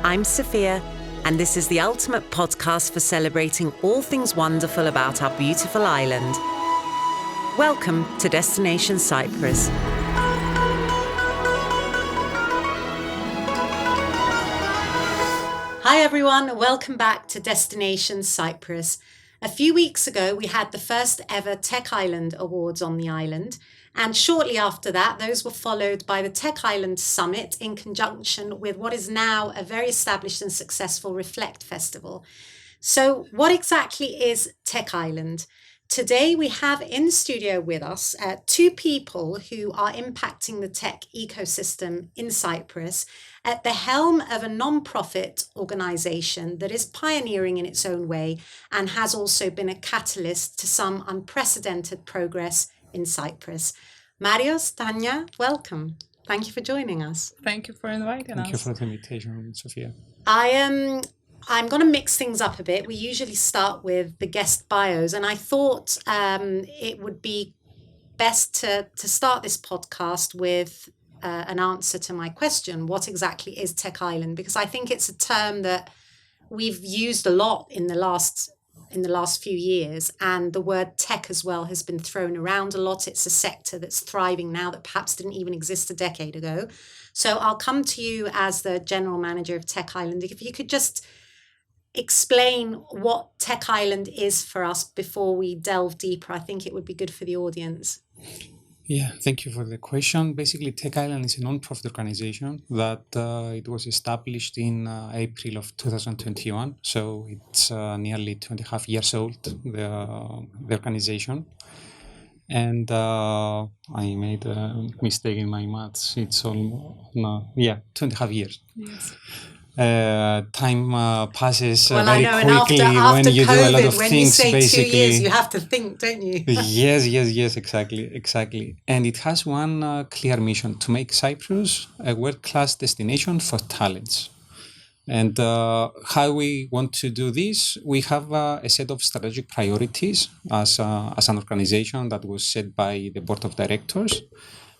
I'm Sophia, and this is the ultimate podcast for celebrating all things wonderful about our beautiful island. Welcome to Destination Cyprus. Hi everyone, welcome back to Destination Cyprus. A few weeks ago, we had the first ever Tech Island Awards on the island. And shortly after that, those were followed by the Tech Island Summit in conjunction with what is now a very established and successful Reflect Festival. So what exactly is Tech Island? Today, we have in studio with us two people who are impacting the tech ecosystem in Cyprus at the helm of a non-profit organization that is pioneering in its own way and has also been a catalyst to some unprecedented progress in Cyprus. Marios, Tanya, welcome. Thank you for joining us. Thank you for inviting us. Thank you for the invitation, Sophia. I'm going to mix things up a bit. We usually start with the guest bios, and I thought it would be best to start this podcast with an answer to my question, what exactly is Tech Island? Because I think it's a term that we've used a lot in the last few years, and the word tech as well has been thrown around a lot. It's a sector that's thriving now that perhaps didn't even exist a decade ago. So I'll come to you as the general manager of Tech Island. If you could just explain what Tech Island is for us before we delve deeper, I think it would be good for the audience. Yeah, thank you for the question. Basically, Tech Island is a non-profit organization that it was established in April of 2021. So it's nearly 2.5 years old, the organization. And I made a mistake in my maths. It's almost, 2.5 years. Yes. Time passes well, very I know, quickly and after when you COVID, do a lot of when things. you say basically, 2 years, you have to think, don't you? Yes, exactly. And it has one clear mission: to make Cyprus a world-class destination for talents. And how we want to do this, we have a set of strategic priorities as an organization that was set by the board of directors.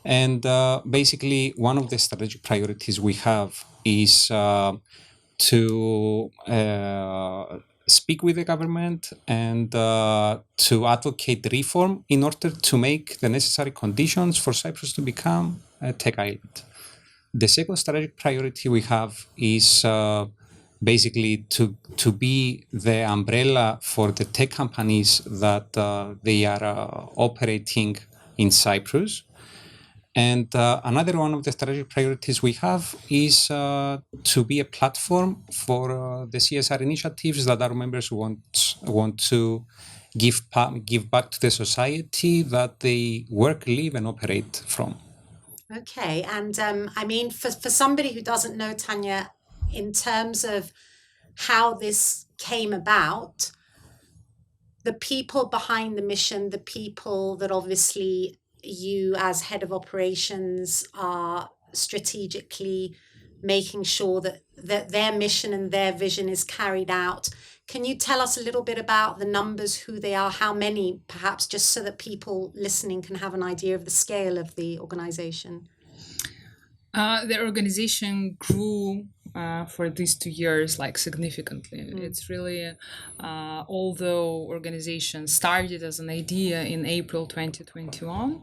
And basically, one of the strategic priorities we have is to speak with the government and to advocate reform in order to make the necessary conditions for Cyprus to become a tech island. The second strategic priority we have is basically to be the umbrella for the tech companies that they are operating in Cyprus. And another one of the strategic priorities we have is to be a platform for the CSR initiatives that our members want to give back to the society that they work, live, and operate from. Okay, and I mean, for somebody who doesn't know, Tanya, in terms of how this came about, the people behind the mission, the people that obviously you as head of operations are strategically making sure that their mission and their vision is carried out. Can you tell us a little bit about the numbers, who they are, how many, perhaps, just so that people listening can have an idea of the scale of the organization? The organization grew for these 2 years significantly. It's really, although organization started as an idea in April 2021,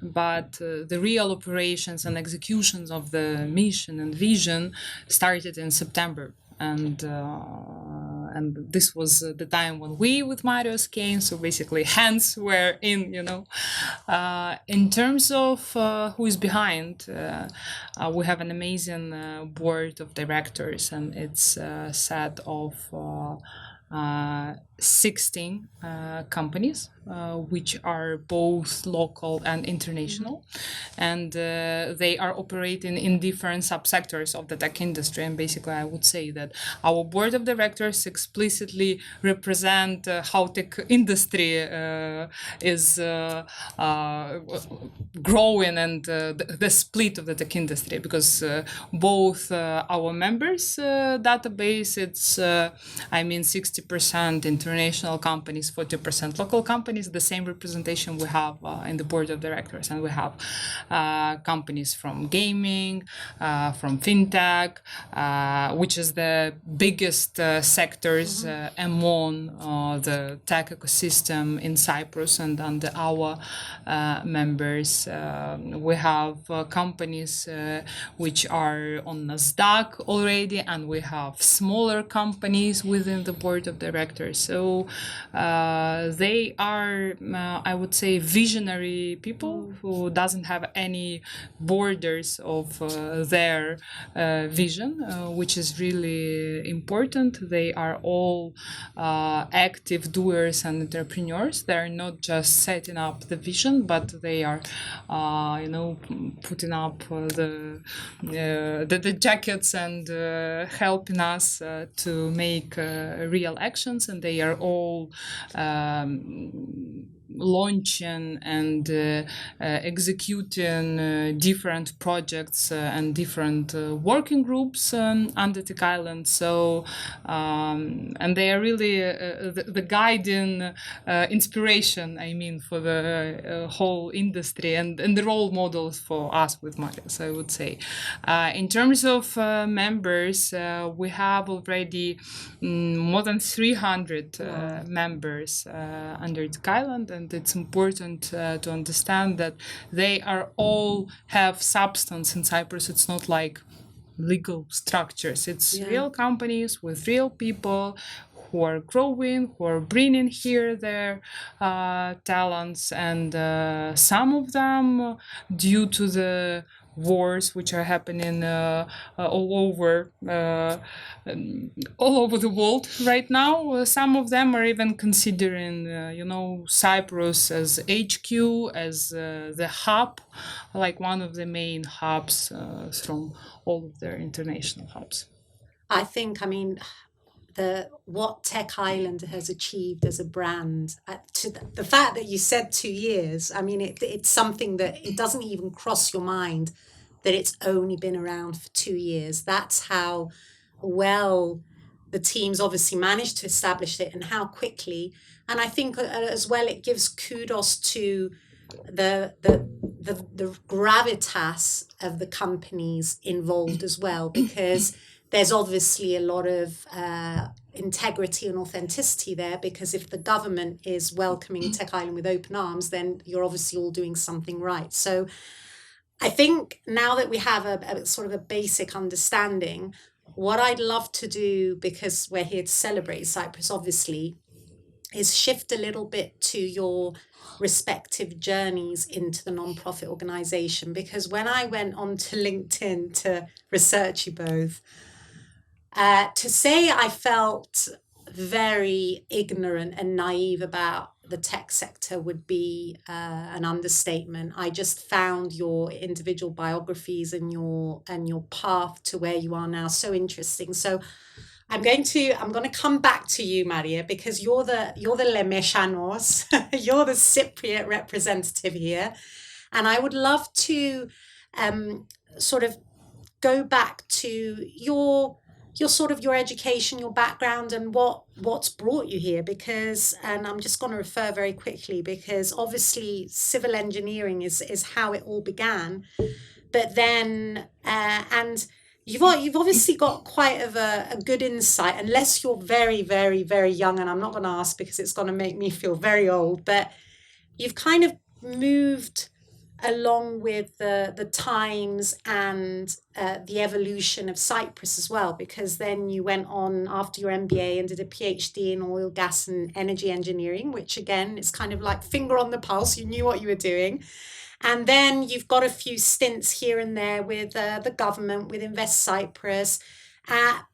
but the real operations and executions of the mission and vision started in September. And this was the time when we with Marios came, so basically hands were in, In terms of who is behind, we have an amazing board of directors, and it's a set of 16 companies, which are both local and international, and they are operating in different subsectors of the tech industry. And basically, I would say that our board of directors explicitly represent how tech industry is growing and the split of the tech industry, because both our members database, it's 60% international international companies 40%, local companies the same representation we have in the board of directors, and we have companies from gaming, from fintech, which is the biggest sectors among the tech ecosystem in Cyprus and under our members. We have companies which are on NASDAQ already, and we have smaller companies within the board of directors. So they are, I would say, visionary people who doesn't have any borders of their vision, which is really important. They are all active doers and entrepreneurs. They're not just setting up the vision, but they are, putting up the jackets and helping us to make real actions. And they are all launching and executing different projects and different working groups under Tech Island. So, and they are really the guiding inspiration, for the whole industry and the role models for us with Marius, I would say. In terms of members, we have already more than 300 members under Tech Island, and it's important to understand that they are all have substance in Cyprus. It's not like legal structures. It's real companies with real people who are growing, who are bringing here their talents, and some of them, due to the wars which are happening all over the world right now, some of them are even considering Cyprus as HQ, as the hub, like one of the main hubs from all of their international hubs. I think, what Tech Island has achieved as a brand, to the fact that you said 2 years, it's something that it doesn't even cross your mind that it's only been around for 2 years. That's how well the teams obviously managed to establish it and how quickly. And I think as well, it gives kudos to the gravitas of the companies involved as well, because there's obviously a lot of integrity and authenticity there, because if the government is welcoming Tech Island with open arms, then you're obviously all doing something right. So I think now that we have a sort of a basic understanding, what I'd love to do, because we're here to celebrate Cyprus, obviously, is shift a little bit to your respective journeys into the nonprofit organization. Because when I went onto LinkedIn to research you both, to say I felt very ignorant and naive about the tech sector would be an understatement. I just found your individual biographies and your path to where you are now so interesting. So I'm going to come back to you, Maria, because you're the Lemeshanos, you're the Cypriot representative here, and I would love to sort of go back to your education, your background, and what's brought you here. Because, and I'm just going to refer very quickly, because obviously civil engineering is how it all began, but then and you've obviously got quite a good insight, unless you're very, very, very young, and I'm not going to ask because it's going to make me feel very old, but you've kind of moved along with the times and the evolution of Cyprus as well, because then you went on after your MBA and did a PhD in oil, gas and energy engineering, which again is kind of like finger on the pulse. You knew what you were doing. And then you've got a few stints here and there with the government, with Invest Cyprus,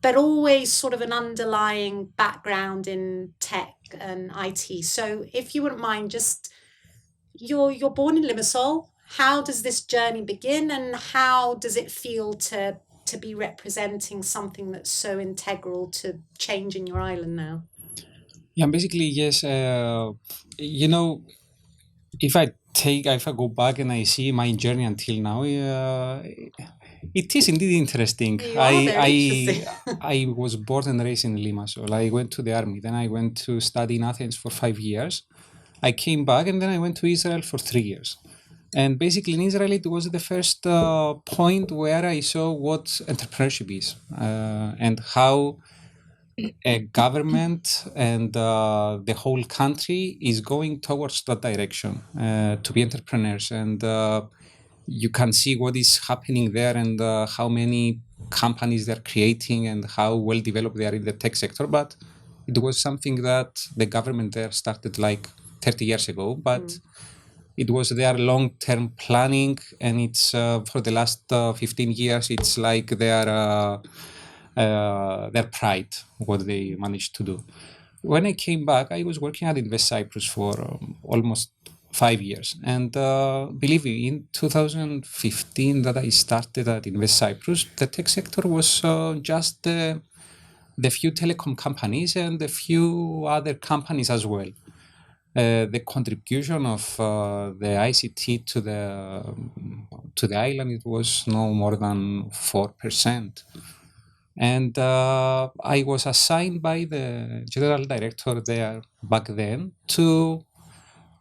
but always sort of an underlying background in tech and IT. So if you wouldn't mind, just you're born in Limassol. How does this journey begin, and how does it feel to be representing something that's so integral to changing your island now? Yeah, basically, yes. If I go back and I see my journey until now, It is indeed interesting. You are very interesting. I was born and raised in Limassol. I went to the army. Then I went to study in Athens for 5 years. I came back and then I went to Israel for 3 years. And basically in Israel, it was the first point where I saw what entrepreneurship is and how a government and the whole country is going towards that direction to be entrepreneurs. And you can see what is happening there and how many companies they're creating and how well developed they are in the tech sector. But it was something that the government there started like 30 years ago. But it was their long-term planning, and it's for the last 15 years, it's like their pride, what they managed to do. When I came back, I was working at Invest Cyprus for almost 5 years. And believe me, in 2015 that I started at Invest Cyprus, the tech sector was just the few telecom companies and a few other companies as well. The contribution of the ICT to the island, it was no more than 4%. And I was assigned by the general director there back then to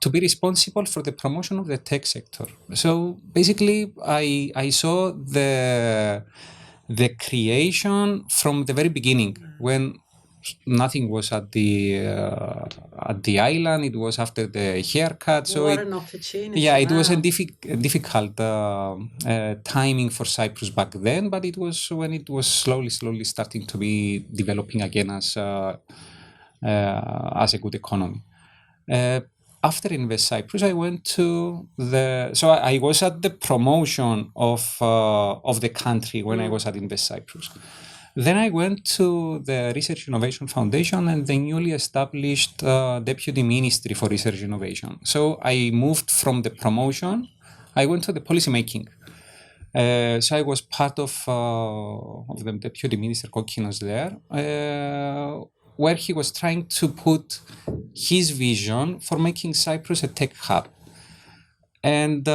be responsible for the promotion of the tech sector. So basically, I saw the creation from the very beginning, when nothing was at the island. It was after the haircut. So What an opportunity. yeah, it was a Wow. difficult timing for Cyprus back then, but it was when it was slowly starting to be developing again as a good economy. After Invest Cyprus, I went to so I was at the promotion of the country when I was at Invest Cyprus. Then I went to the Research Innovation Foundation and the newly established Deputy Ministry for Research Innovation. So I moved from the promotion, I went to the policy making. So I was part of the Deputy Minister Kokinos there, where he was trying to put his vision for making Cyprus a tech hub. And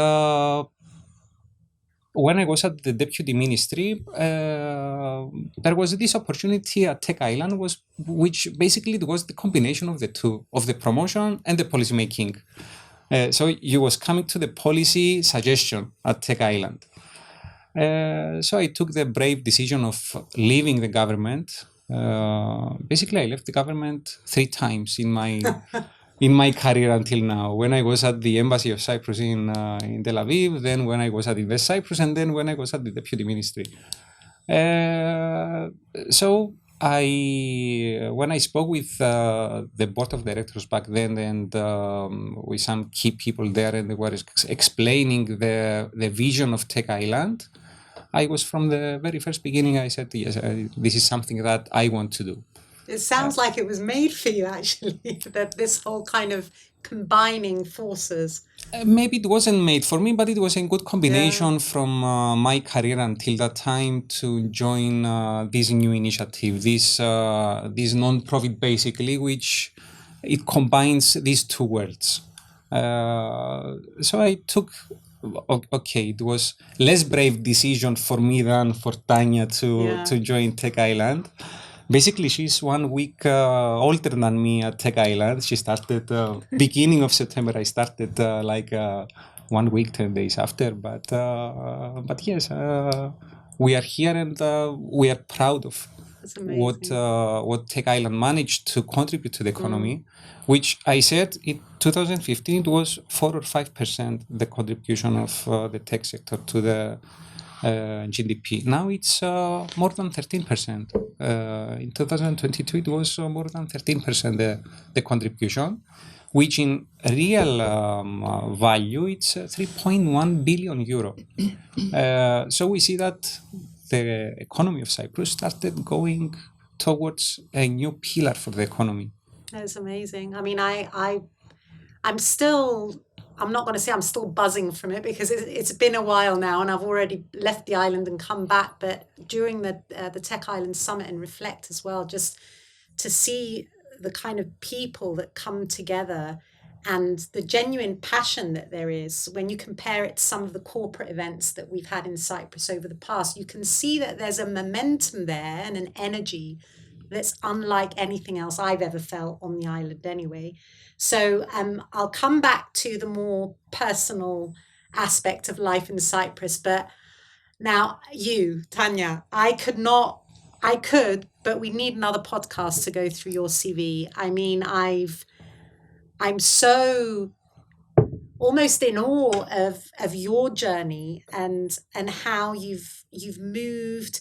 when I was at the Deputy Ministry, there was this opportunity at Tech Island, which basically it was the combination of the two, of the promotion and the policy making. So you was coming to the policy suggestion at Tech Island. So I took the brave decision of leaving the government. Basically, I left the government 3 times in my career until now. When I was at the Embassy of Cyprus in Tel Aviv, then when I was at Invest Cyprus, and then when I was at the Deputy Ministry. So when I spoke with the board of directors back then and with some key people there, and they were explaining the vision of Tech Island, I was from the very first beginning, I said, yes, this is something that I want to do. It sounds like it was made for you, actually, that this whole kind of combining forces. Maybe it wasn't made for me, but it was a good combination from my career until that time to join this new initiative, this non-profit basically, which it combines these two worlds. So I took, okay, it was less brave decision for me than for Tanya to join Tech Island. Basically, she's 1 week older than me at Tech Island. She started beginning of September. I started 1 week, 10 days after. But yes, we are here and we are proud of what Tech Island managed to contribute to the economy, which I said in 2015 it was 4 or 5% the contribution of the tech sector to the GDP. Now it's more than 13%. In 2022, it was more than 13% the contribution, which in real value, it's 3.1 billion euro. So we see that the economy of Cyprus started going towards a new pillar for the economy. That's amazing. I mean, I'm not going to say I'm still buzzing from it, because it's been a while now and I've already left the island and come back. But during the Tech Island Summit and Reflect as well, just to see the kind of people that come together and the genuine passion that there is, when you compare it to some of the corporate events that we've had in Cyprus over the past, you can see that there's a momentum there and an energy that's unlike anything else I've ever felt on the island anyway. So I'll come back to the more personal aspect of life in Cyprus. But now you, Tanya, I could, but we need another podcast to go through your CV. I mean, I'm so almost in awe of your journey and how you've moved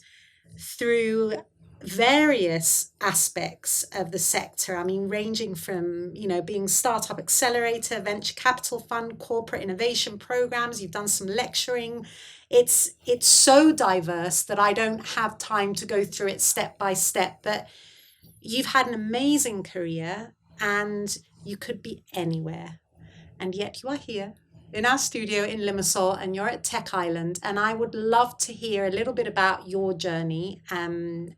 through various aspects of the sector. I mean, ranging from, being startup accelerator, venture capital fund, corporate innovation programs. You've done some lecturing. It's so diverse that I don't have time to go through it step by step, but you've had an amazing career and you could be anywhere. And yet you are here in our studio in Limassol and you're at Tech Island. And I would love to hear a little bit about your journey and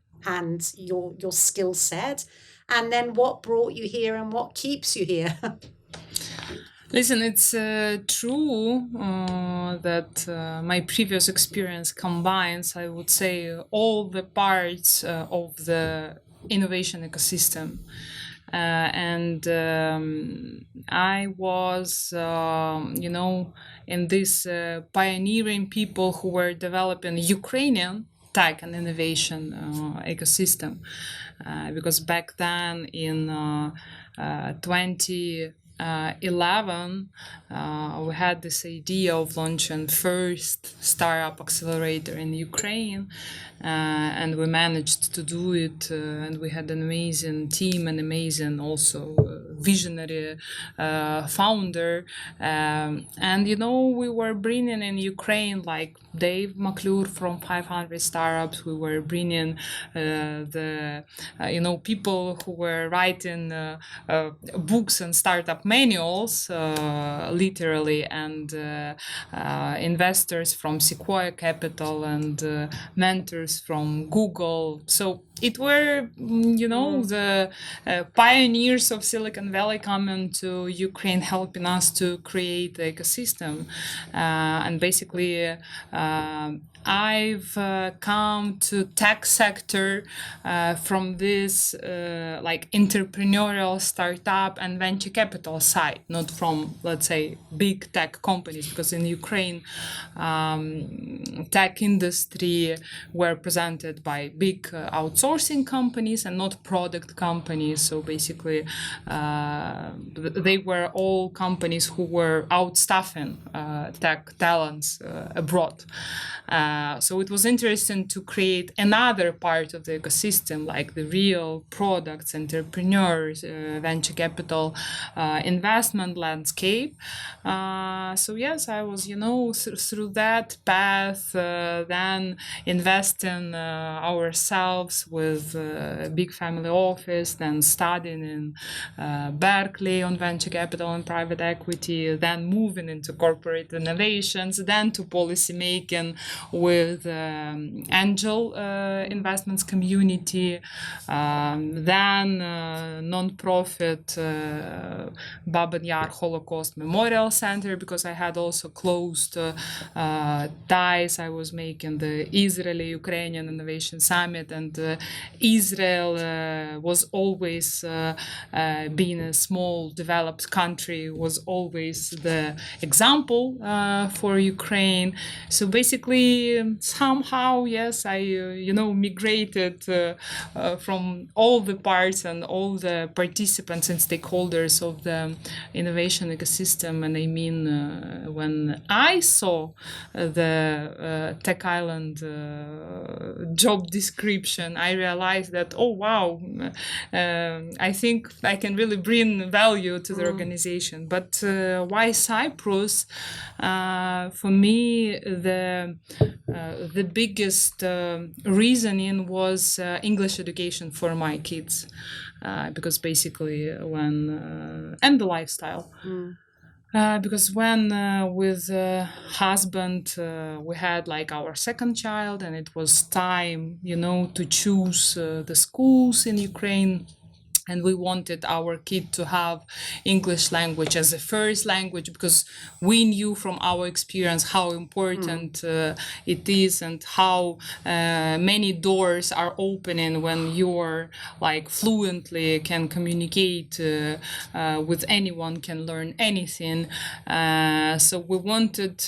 your skill set, and then what brought you here and what keeps you here. Listen, it's true that my previous experience combines, I would say, all the parts of the innovation ecosystem. And I was, in this pioneering people who were developing Ukrainian tech and innovation ecosystem. Because back then in 2011, we had this idea of launching first startup accelerator in Ukraine, and we managed to do it, and we had an amazing team and amazing also visionary founder, and we were bringing in Ukraine like Dave McClure from 500 Startups. We were bringing the people who were writing books and startup manuals, literally, and investors from Sequoia Capital and mentors from Google. So it were, the pioneers of Silicon Valley coming to Ukraine, helping us to create the ecosystem. And basically, I've come to tech sector from this like entrepreneurial startup and venture capital side, not from, let's say, big tech companies, because in Ukraine, tech industry were presented by big outsourcing companies and not product companies. So basically, they were all companies who were outstaffing tech talents abroad. So it was interesting to create another part of the ecosystem, like the real products, entrepreneurs, venture capital, investment landscape. So yes, I was, through that path, then investing ourselves with a big family office, then studying in Berkeley on venture capital and private equity, then moving into corporate innovations, then to policy making with angel investments community, then non-profit Baban Yar Holocaust Memorial Center, because I had also closed ties. I was making the Israeli-Ukrainian Innovation Summit, and Israel was always, being a small developed country, was always the example for Ukraine. So basically, somehow, yes, I, migrated from all the parts and all the participants and stakeholders of the innovation ecosystem. And I mean, when I saw the Tech Island job description, I realized that, oh, wow, I think I can really bring value to the organization. But why Cyprus? For me, the biggest reasoning was English education for my kids, because basically when and the lifestyle. Because when with husband we had like our second child, and it was time, to choose the schools in Ukraine. And we wanted our kid to have English language as a first language, because we knew from our experience how important it is, and how many doors are opening when you're like fluently can communicate with anyone, can learn anything. So we wanted,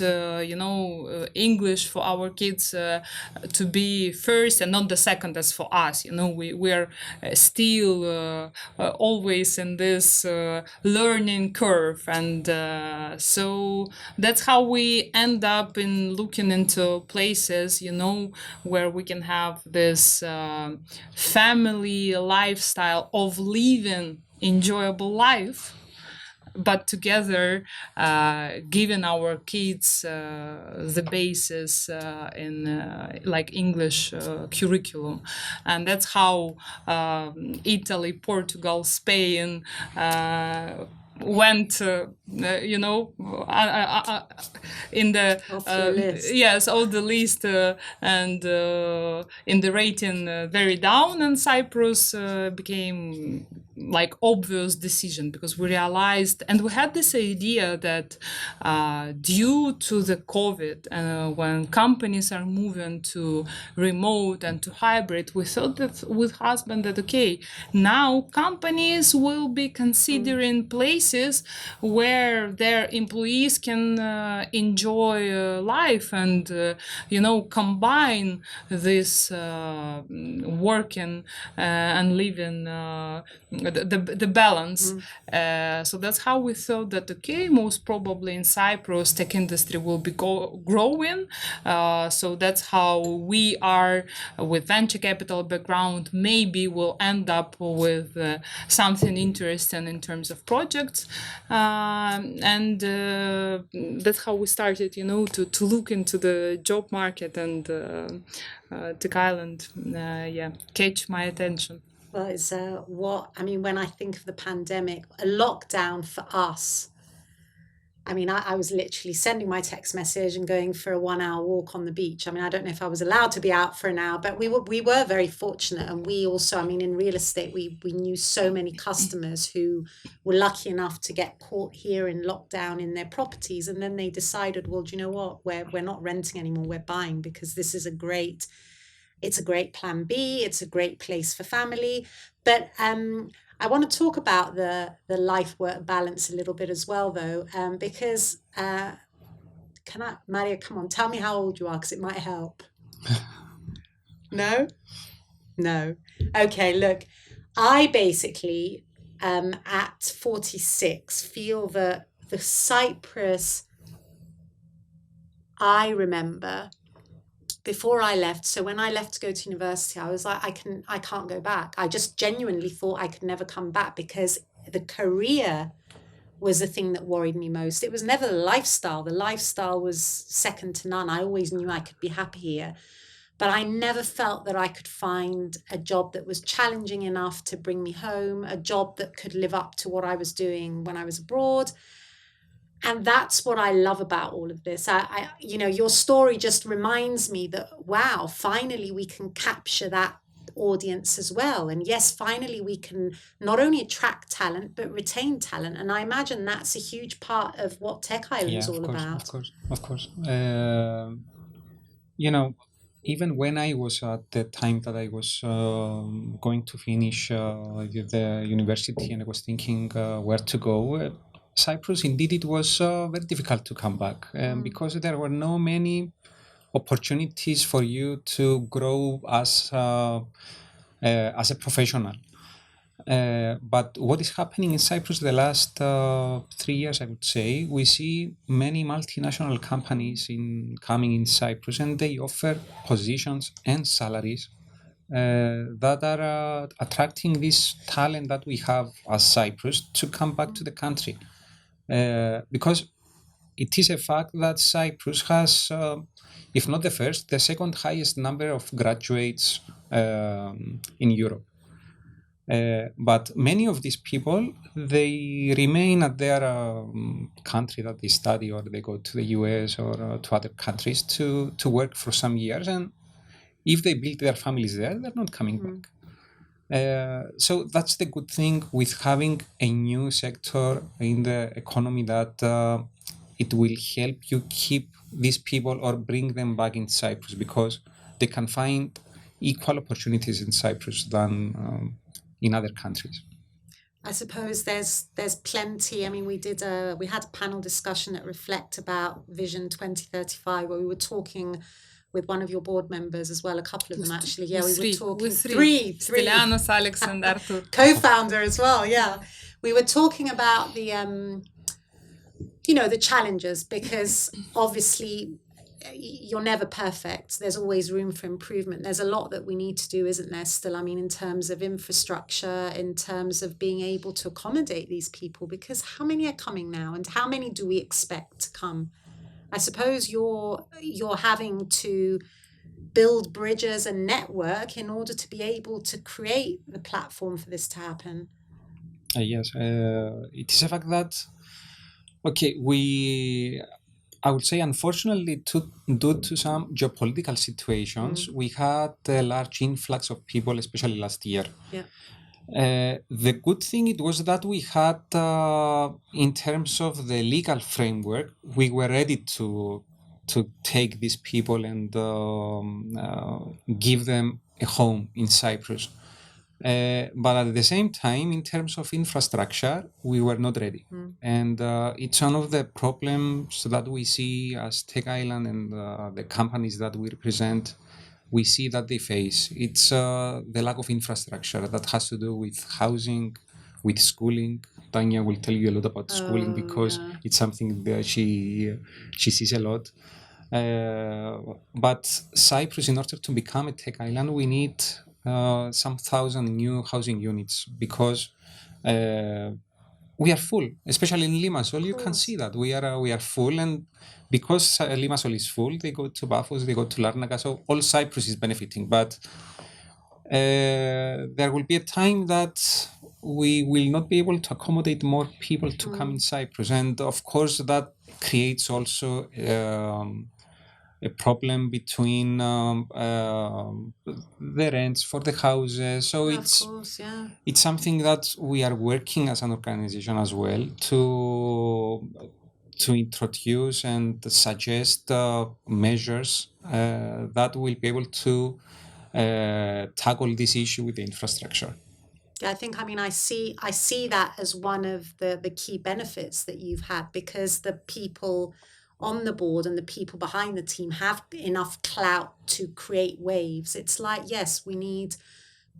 English for our kids to be first and not the second as for us. We're still always in this learning curve, and so that's how we end up in looking into places where we can have this family lifestyle of living enjoyable life, but together giving our kids the basis in like English curriculum. And that's how Italy, Portugal, Spain went in the list. yes, all the list, and in the rating very down, and Cyprus became like obvious decision, because we realized, and we had this idea that due to the COVID, when companies are moving to remote and to hybrid, we thought that with husband that okay, now companies will be considering places where their employees can enjoy life, and combine this working and living, the balance. So that's how we thought that okay, most probably in Cyprus tech industry will be growing. So that's how we are with venture capital background. Maybe we'll end up with something interesting in terms of projects, and that's how we started, to look into the job market, and Tech Island, catch my attention. Well, it's when I think of the pandemic, a lockdown for us. I was literally sending my text message and going for a 1-hour walk on the beach. I don't know if I was allowed to be out for an hour, but we were very fortunate. And we also, in real estate, we knew so many customers who were lucky enough to get caught here in lockdown in their properties. And then they decided, well, do you know what? We're not renting anymore, we're buying, because this is it's a great plan B. It's a great place for family. But I want to talk about the life-work balance a little bit as well, though, because Maria, come on, tell me how old you are, because it might help. No? No. Okay, look, I basically, at 46, feel that the Cyprus I remember before I left. So when I left to go to university, I was like, I can't go back. I just genuinely thought I could never come back, because the career was the thing that worried me most. It was never the lifestyle. The lifestyle was second to none. I always knew I could be happy here, but I never felt that I could find a job that was challenging enough to bring me home, a job that could live up to what I was doing when I was abroad. And that's what I love about all of this. Your story just reminds me that, wow, finally we can capture that audience as well. And yes, finally we can not only attract talent, but retain talent. And I imagine that's a huge part of what Tech Island's all about. Of course. Even when I was at the time that I was going to finish the university, and I was thinking where to go, Cyprus, indeed, it was very difficult to come back, because there were no many opportunities for you to grow as a professional. But what is happening in Cyprus the last 3 years, I would say, we see many multinational companies coming in Cyprus, and they offer positions and salaries that are attracting this talent that we have as Cyprus to come back to the country. Because it is a fact that Cyprus has, if not the first, the second highest number of graduates in Europe. But many of these people, they remain at their country that they study, or they go to the US or to other countries to work for some years. And if they build their families there, they're not coming back. So that's the good thing with having a new sector in the economy, that it will help you keep these people or bring them back in Cyprus, because they can find equal opportunities in Cyprus than in other countries. I suppose there's plenty. I mean, we had a panel discussion at Reflect about Vision 2035, where we were talking with one of your board members as well, a couple of them actually. Yeah, we were talking three Stylianos, Alex, and Artur. co-founder as well. Yeah, we were talking about the challenges, because obviously you're never perfect. There's always room for improvement. There's a lot that we need to do, isn't there, still? I mean, in terms of infrastructure, in terms of being able to accommodate these people, because how many are coming now, and how many do we expect to come? I suppose you're having to build bridges and network in order to be able to create the platform for this to happen. Yes, it is a fact that, okay, I would say, unfortunately, due to some geopolitical situations, we had a large influx of people, especially last year. Yeah. The good thing it was that we had, in terms of the legal framework, we were ready to take these people and give them a home in Cyprus. But at the same time, in terms of infrastructure, we were not ready. And it's one of the problems that we see as Tech Island and the companies that we represent, we see that they face. It's the lack of infrastructure that has to do with housing, with schooling. Tanya will tell you a lot about schooling, because it's something that she sees a lot. But Cyprus, in order to become a tech island, we need some thousand new housing units, because we are full, especially in Limassol. You can see that we are full, and because Limassol is full, they go to Paphos, they go to Larnaca, so all Cyprus is benefiting. But there will be a time that we will not be able to accommodate more people to come in Cyprus, and of course that creates also a problem between the rents for the houses. So it's something that we are working as an organization as well to introduce and suggest measures that will be able to tackle this issue with the infrastructure. Yeah, I see that as one of the key benefits that you've had, because the people on the board and the people behind the team have enough clout to create waves. It's like, yes, we need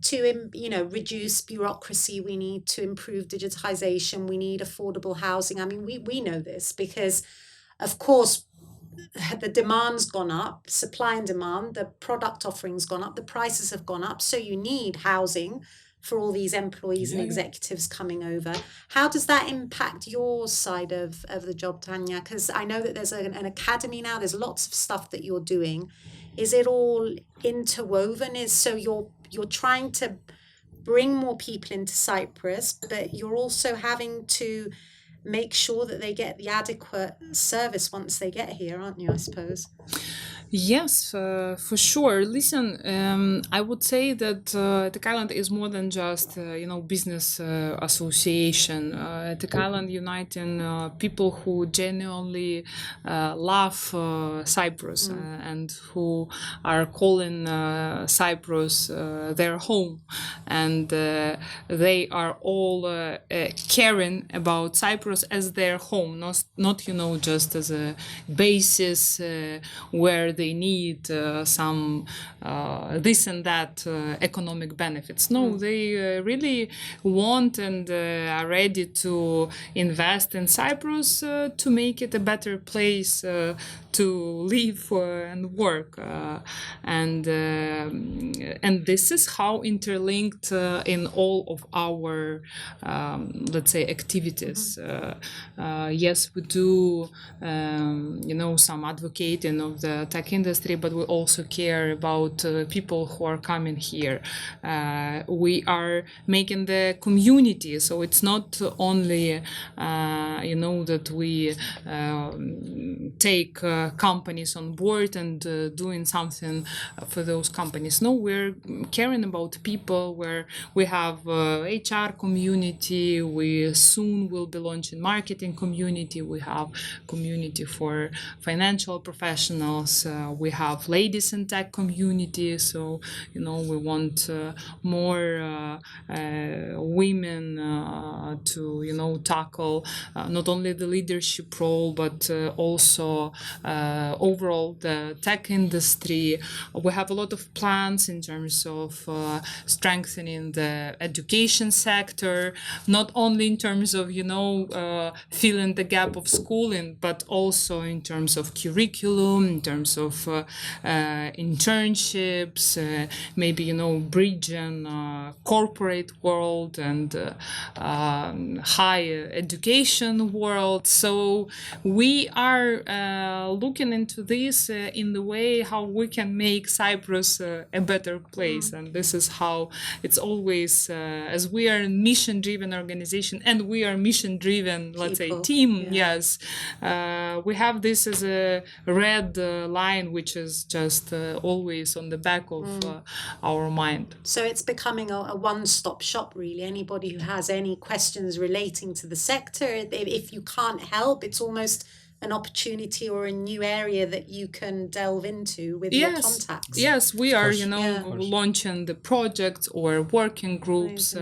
to reduce bureaucracy, we need to improve digitization, we need affordable housing. I mean, we know this because, of course, the demand's gone up, supply and demand, the product offering's gone up, the prices have gone up, so you need housing for all these employees and executives coming over. How does that impact your side of the job, Tanya? Because I know that there's an academy now, there's lots of stuff that you're doing. Is it all interwoven? So you're trying to bring more people into Cyprus, but you're also having to make sure that they get the adequate service once they get here, aren't you, I suppose? Yes, for sure. Listen, I would say that Tech Island is more than just business association. Tech Island uniting people who genuinely love Cyprus and who are calling Cyprus their home, and they are all caring about Cyprus as their home, not just as a basis where they need some this and that economic benefits. No, they really want and are ready to invest in Cyprus to make it a better place to live and work. And this is how interlinked in all of our, let's say, activities. Yes, we do, some advocating of the Tech tech industry, but we also care about people who are coming here. We are making the community, so it's not only that we take companies on board and doing something for those companies. No, we're caring about people, where we have HR community, we soon will be launching marketing community, we have community for financial professionals, we have ladies in tech community, so we want more women to tackle not only the leadership role, but also overall the tech industry. We have a lot of plans in terms of strengthening the education sector, not only in terms of filling the gap of schooling, but also in terms of curriculum, in terms of internships, maybe bridging corporate world and higher education world. So we are looking into this in the way how we can make Cyprus a better place. And this is how it's always, as we are a mission-driven organization and we are mission-driven, let's say, team, yes, we have this as a red line, which is just always on the back of our mind. So it's becoming a one-stop shop, really. Anybody who has any questions relating to the sector, if you can't help, it's almost an opportunity or a new area that you can delve into with your contacts. Yes, we are, launching the projects or working groups.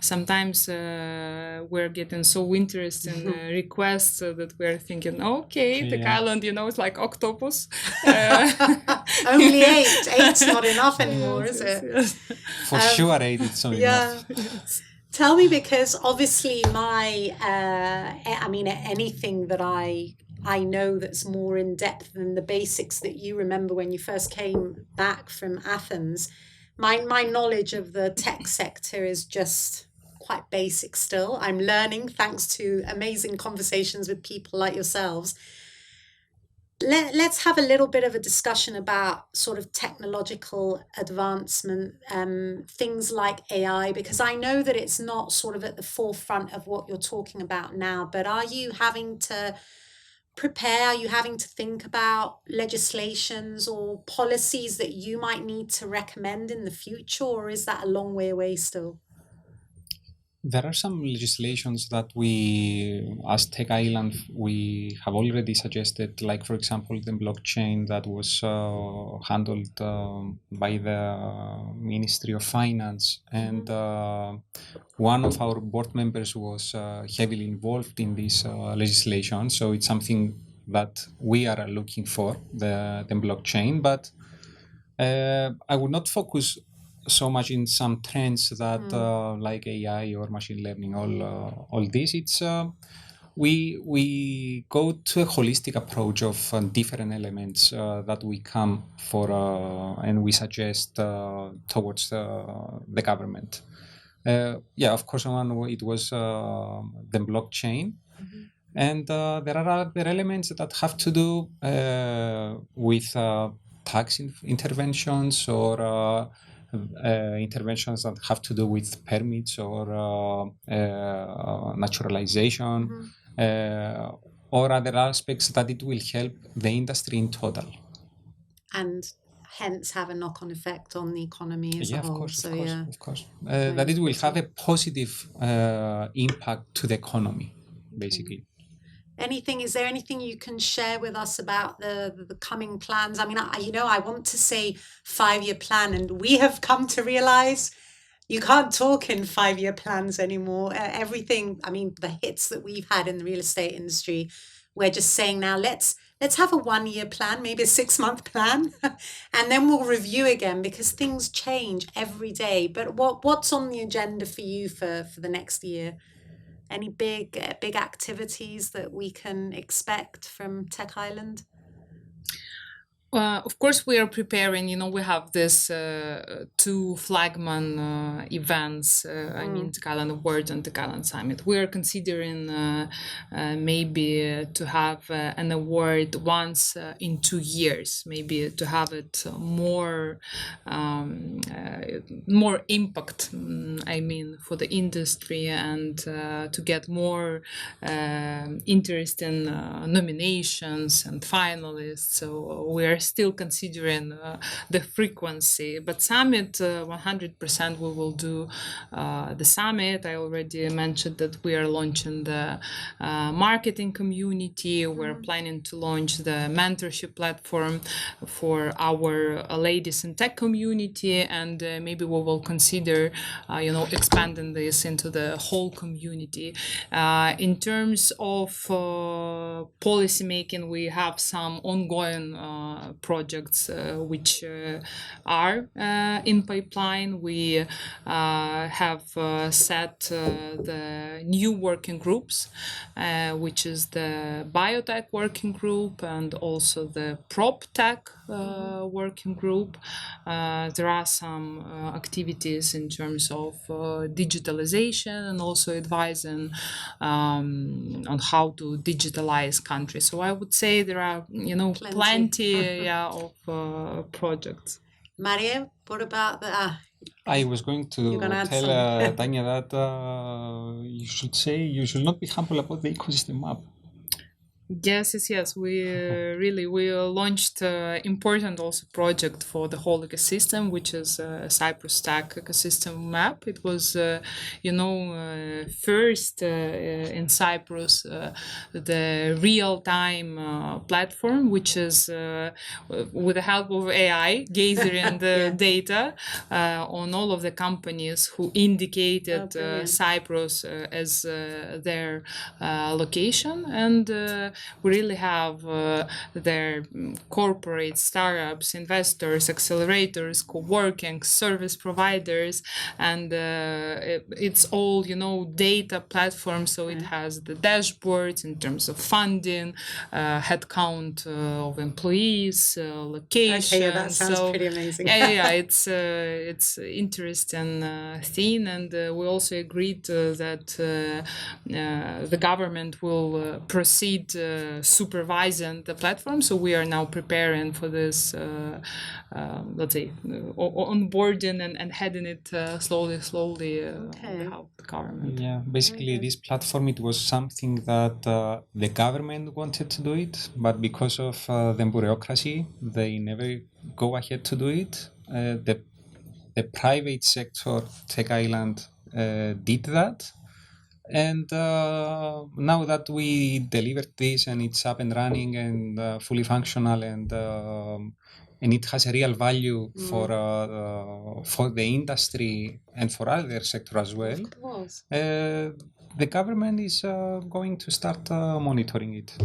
Sometimes we're getting so interesting requests that we're thinking, okay, the island, it's like octopus. Only 8. 8's not enough anymore, is it? Yes. For sure, 8 is not enough. Tell me, because obviously anything that I know that's more in depth than the basics that you remember when you first came back from Athens, my knowledge of the tech sector is just quite basic still. I'm learning thanks to amazing conversations with people like yourselves. Let's have a little bit of a discussion about sort of technological advancement, things like AI, because I know that it's not sort of at the forefront of what you're talking about now, but are you having to prepare, are you having to think about legislations or policies that you might need to recommend in the future, or is that a long way away still? There are some legislations that we, as Tech Island, we have already suggested, like, for example, the blockchain that was handled by the Ministry of Finance. And one of our board members was heavily involved in this legislation. So it's something that we are looking for, the blockchain. But I would not focus so much in some trends that like AI or machine learning, all this. It's we go to a holistic approach of different elements that we come for and we suggest towards the government. Of course, one it was the blockchain. And there are other elements that have to do with tax interventions or interventions that have to do with permits or naturalization or other aspects that it will help the industry in total. And hence have a knock-on effect on the economy as a whole. Of course. That it will have a positive impact to the economy, basically. Is there anything you can share with us about the coming plans? I mean, I want to say 5-year plan, and we have come to realize you can't talk in 5-year plans anymore. Everything, the hits that we've had in the real estate industry, we're just saying now, let's have a 1-year plan, maybe a 6-month plan, and then we'll review again, because things change every day. But what's on the agenda for you for the next year? Any big activities that we can expect from Tech Island? Of course, we are preparing. We have this two flagman events. I mean, TechIsland Award and TechIsland Summit. We are considering maybe to have an award once in 2 years. Maybe to have it more impact. I mean, for the industry and to get more interesting nominations and finalists. So we are still considering the frequency, but summit 100% we will do the summit. I already mentioned that we are launching the marketing community. We're planning to launch the mentorship platform for our ladies in tech community, and maybe we will consider expanding this into the whole community. In terms of policy making, we have some ongoing projects which are in pipeline. We have set the new working groups, which is the biotech working group and also the prop tech working group. There are some activities in terms of digitalization and also advising on how to digitalize countries. So I would say there are, plenty of projects. Mario, what about the... I was going to tell Tanya that you should not be humble about the ecosystem map. Yes. We launched important also project for the whole ecosystem, which is Cyprus Tech ecosystem map. It was, first in Cyprus, the real-time platform, which is with the help of AI, gathering the data on all of the companies who indicated Cyprus as their location, and we really have their corporate startups, investors, accelerators, co-working, service providers, and it's all, data platform. So it has the dashboards in terms of funding, headcount of employees, location. Okay, that sounds pretty amazing. It's interesting thing, and we also agreed that the government will proceed supervising the platform. So we are now preparing for this, let's say, onboarding and heading it slowly on behalf of the government. Yeah, basically this platform, it was something that the government wanted to do it, but because of the bureaucracy, they never go ahead to do it. The private sector, TechIsland, did that. And now that we delivered this and it's up and running and fully functional, and it has a real value for the industry and for other sector as well, Of course. the government is going to start monitoring it.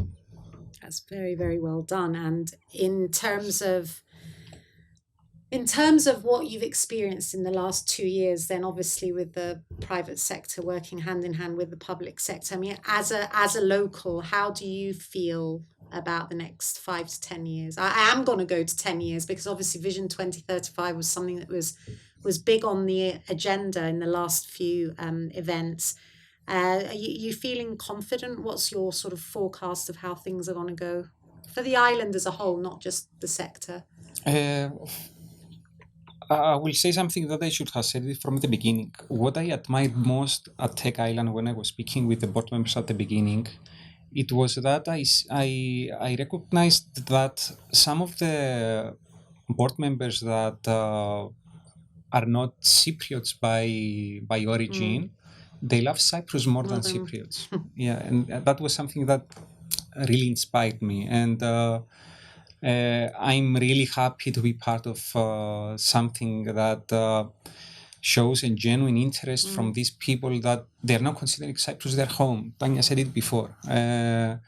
That's very, very well done. And in terms of what you've experienced in the last 2 years, then obviously with the private sector working hand in hand with the public sector, I mean, as a local, how do you feel about the next 5 to 10 years? I am going to go to 10 years because obviously Vision 2035 was something that was big on the agenda in the last few events. Are you feeling confident? What's your sort of forecast of how things are going to go for the island as a whole, not just the sector? I will say something that I should have said it from the beginning. What I admired most at TechIsland when I was speaking with the board members at the beginning, it was that I recognized that some of the board members that are not Cypriots by origin, they love Cyprus more than Cypriots. Yeah, and that was something that really inspired me. And I'm really happy to be part of something that shows a genuine interest from these people that they're not considering Cyprus their home. Tanya said it before. And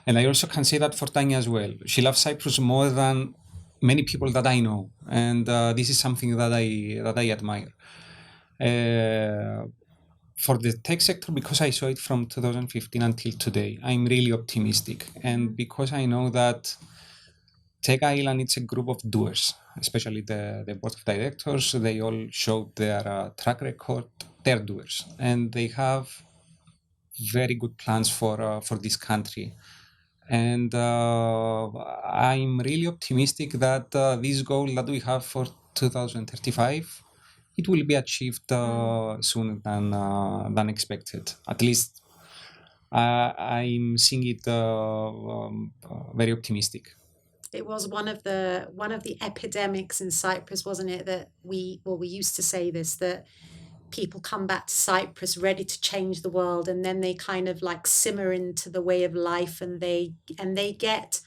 I also can say that for Tanya as well. She loves Cyprus more than many people that I know. And this is something that I admire. For the tech sector, because I saw it from 2015 until today, I'm really optimistic. And because I know that Tech Island, it's a group of doers, especially the board of directors. They all showed their track record. They're doers, and they have very good plans for this country. And I'm really optimistic that this goal that we have for 2035, it will be achieved sooner than expected. At least I'm seeing it very optimistic. It was one of the epidemics in Cyprus, wasn't it? That we used to say this, that people come back to Cyprus ready to change the world, and then they kind of like simmer into the way of life, and they get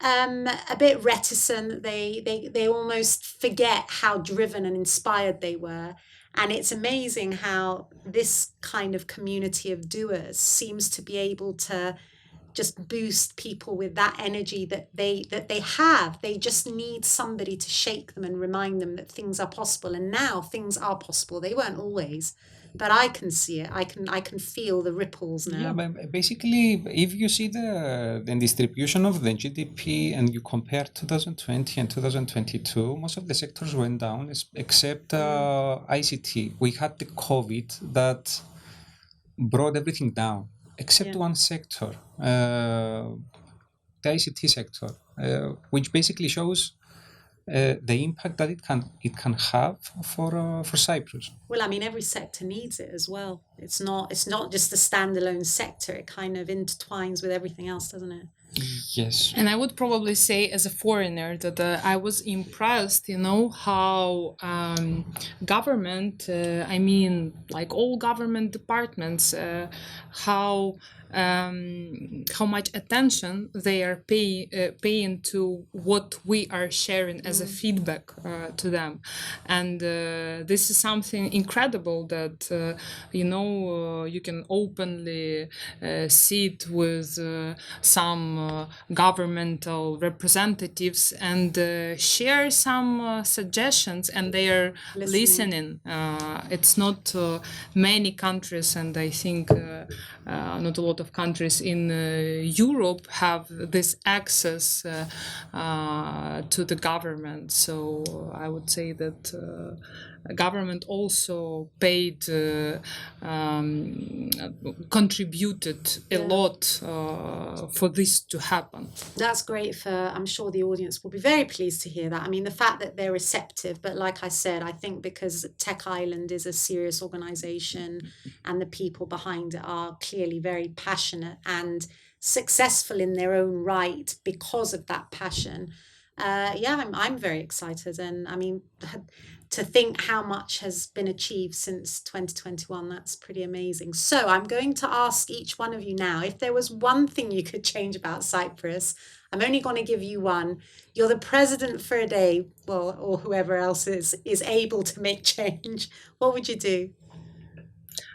a bit reticent. They almost forget how driven and inspired they were. And it's amazing how this kind of community of doers seems to be able to just boost people with that energy that they have. They just need somebody to shake them and remind them that things are possible. And now things are possible. They weren't always, but I can see it. I can feel the ripples now. Yeah, but basically, if you see the distribution of the GDP and you compare 2020 and 2022, most of the sectors went down except ICT. We had the COVID that brought everything down, except one sector, the ICT sector, which basically shows the impact that it can have for Cyprus. Well, I mean, every sector needs it as well. It's not just a standalone sector. It kind of intertwines with everything else, doesn't it? Yes. And I would probably say, as a foreigner, that I was impressed, how government, I mean, like all government departments, how much attention they are paying to what we are sharing as a feedback to them. And this is something incredible that, you can openly sit with some governmental representatives and share some suggestions, and they are listening. It's not many countries, and I think not a lot of countries in Europe have this access to the government. So I would say that government also contributed a lot for this to happen. That's great. I'm sure the audience will be very pleased to hear that. I mean, the fact that they're receptive, but like I said, I think because Tech Island is a serious organization and the people behind it are clearly very passionate and successful in their own right because of that passion. I'm very excited. And I mean, to think how much has been achieved since 2021, that's pretty amazing. So I'm going to ask each one of you now, if there was one thing you could change about Cyprus, I'm only going to give you one. You're the president for a day, well, or whoever else is able to make change. What would you do?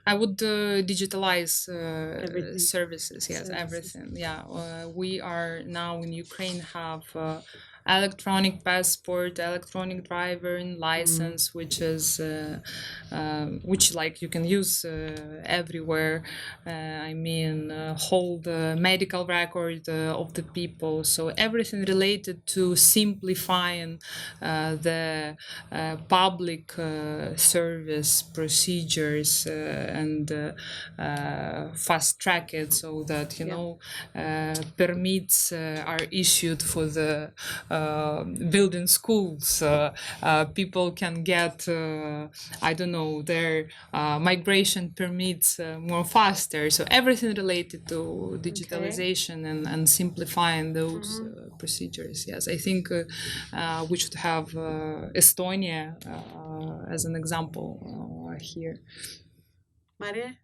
I would digitalize services. Yes, everything. Yeah, we are now in Ukraine have electronic passport, electronic driver license, which is which like you can use everywhere. I mean, hold the medical record of the people. So everything related to simplifying the public service procedures and fast track it so that permits are issued for the building schools. People can get their migration permits more faster. So everything related to digitalization and simplifying those procedures. Yes, I think we should have Estonia as an example here. Maria?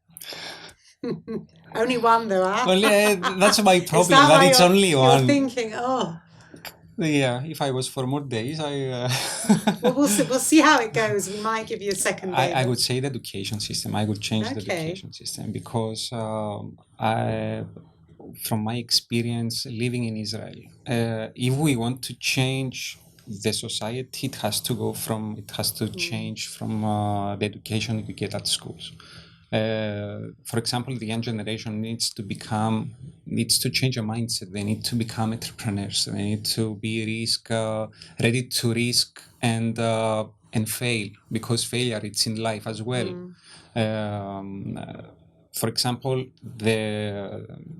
Only one though, huh? Well, that's my problem, that it's only one. You're thinking, Yeah, if I was for more days, well, we'll see how it goes. We might give you a second day. I would say the education system. I would change the education system because from my experience living in Israel, if we want to change the society, it has to change from the education we get at schools. For example, the young generation needs to change a mindset. They need to become entrepreneurs. They need to be ready to risk and fail, because failure it's in life as well. For example,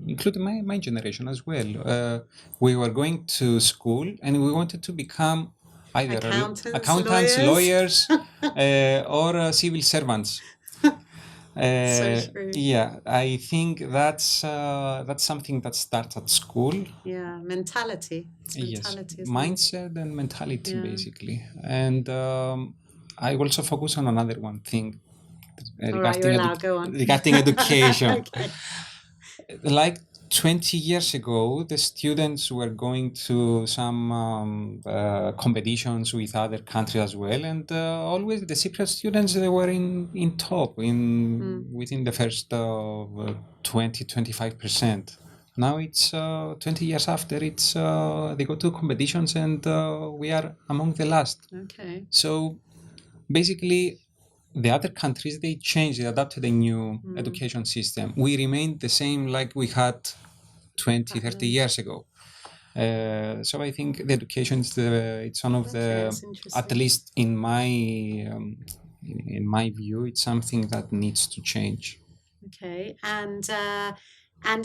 including my generation as well, we were going to school and we wanted to become either accountants, lawyers, or civil servants. Yeah, I think that's something that starts at school. Yeah, mentality. It's mentality, yes, mindset and mentality, basically. And I also focus on another one thing regarding education. Okay. Like 20 years ago, the students were going to some competitions with other countries as well, and always the Cypriot students, they were in top within the first 20-25%. Now it's 20 years after, it's they go to competitions and we are among the last. Okay. So basically, the other countries, they adapted a new education system. We remained the same like we had 20, 30 years ago. So I think the education is it's one of at least in my view, it's something that needs to change. Okay, and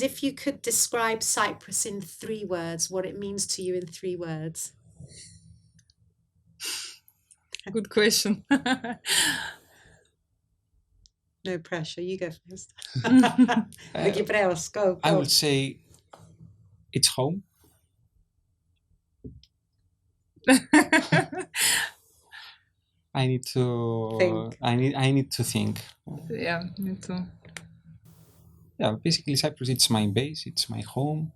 if you could describe Cyprus in 3 words, what it means to you in 3 words? Good question. No pressure, you go first. Go. I would say it's home. I need to think. I need to think. Yeah, me too. Yeah, basically Cyprus, it's my base, it's my home,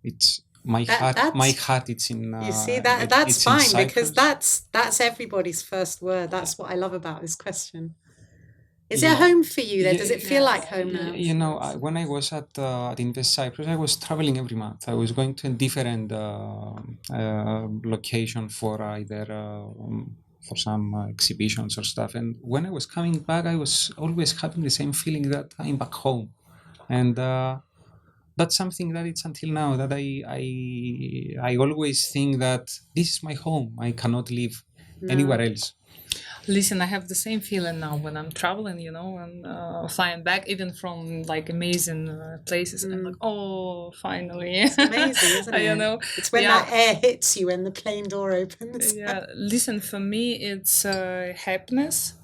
it's my heart. My heart, it's in. You see that? That's fine, because that's everybody's first word. That's what I love about this question. Is it home for you there? Does it feel like home now? You know, when I was at Invest Cyprus, I was traveling every month. I was going to a different location for either for some exhibitions or stuff. And when I was coming back, I was always having the same feeling that I'm back home. And that's something that it's until now that I always think that this is my home. I cannot live anywhere else. Listen, I have the same feeling now when I'm traveling, and flying back, even from like amazing places. And I'm like, oh, finally. It's amazing, isn't it? It's when that air hits you when the plane door opens. Yeah, listen, for me, it's happiness,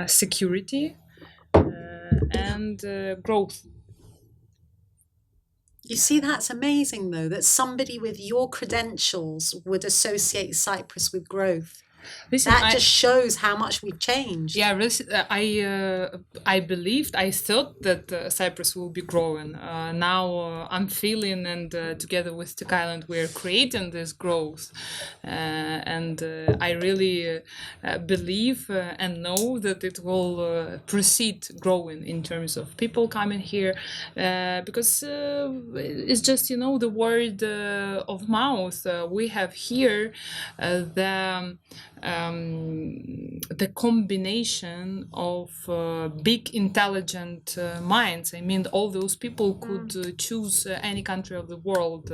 security, and growth. You see, that's amazing, though, that somebody with your credentials would associate Cyprus with growth. Listen, that just shows how much we've changed. Yeah, I believed, I thought that Cyprus will be growing. Now I'm feeling, and together with TechIsland, we're creating this growth. And I really believe and know that it will proceed growing in terms of people coming here. Because it's just, the word of mouth. We have here the combination of big intelligent minds. I mean, all those people could choose any country of the world.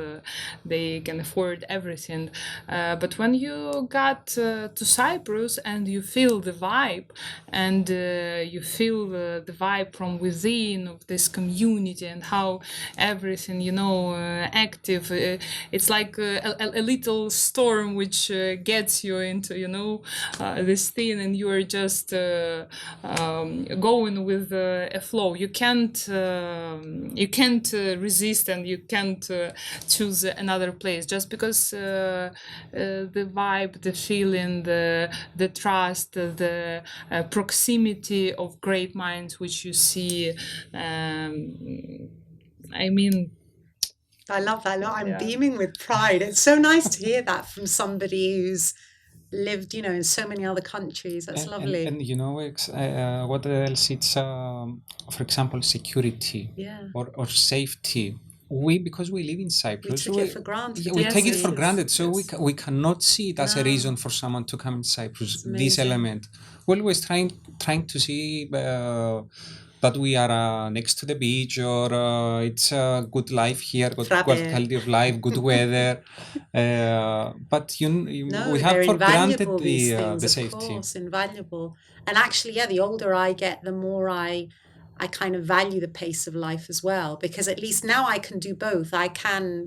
They can afford everything. But when you got to Cyprus and you feel the vibe, and you feel the vibe from within of this community and how everything, active, it's like a little storm which gets you into, this thing, and you are just going with a flow. You can't resist, and you can't choose another place just because the vibe, the feeling, the trust, the proximity of great minds which you see. I mean, I love that. I'm beaming with pride. It's so nice to hear that from somebody who's lived, in so many other countries. That's lovely. And what else? It's, for example, security or safety. because we live in Cyprus, We took it for granted. we Yes, take it it for is. granted. So Yes. we cannot see it as a No. reason for someone to come in Cyprus. It's This amazing. element, we're always trying to see that we are next to the beach, or it's a good life here, good Frate. quality of life, good weather. But No, we have they're for granted invaluable, these the things, of safety. course, invaluable. And actually, yeah, the older I get, the more I kind of value the pace of life as well, because at least now I can do both. I can,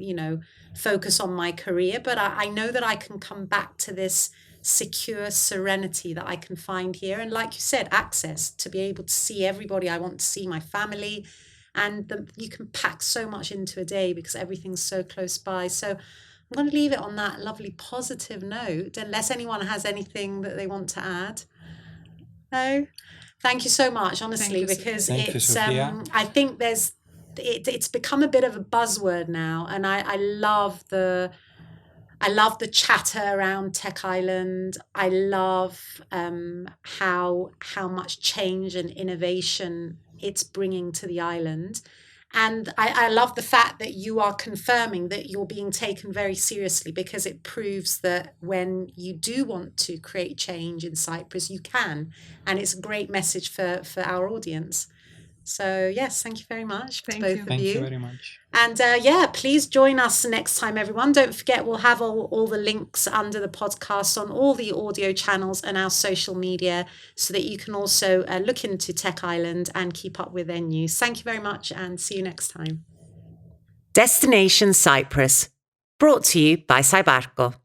focus on my career, but I know that I can come back to this secure serenity that I can find here. And like you said, access to be able to see everybody I want to see, my family. And you can pack so much into a day because everything's so close by. So I'm going to leave it on that lovely positive note, unless anyone has anything that they want to add. No? Thank you so much, honestly, Thank you, because Sophia. Thank you, it's Sophia. I think it's become a bit of a buzzword now, and I love the chatter around Tech Island. I love how much change and innovation it's bringing to the island. And I love the fact that you are confirming that you're being taken very seriously, because it proves that when you do want to create change in Cyprus, you can. And it's a great message for our audience. So, yes, thank you very much to Thank both you. of Thank you. you very much. And please join us next time, everyone. Don't forget, we'll have all the links under the podcast on all the audio channels and our social media, so that you can also look into Tech Island and keep up with their news. Thank you very much, and see you next time. Destination Cyprus, brought to you by Cybarco.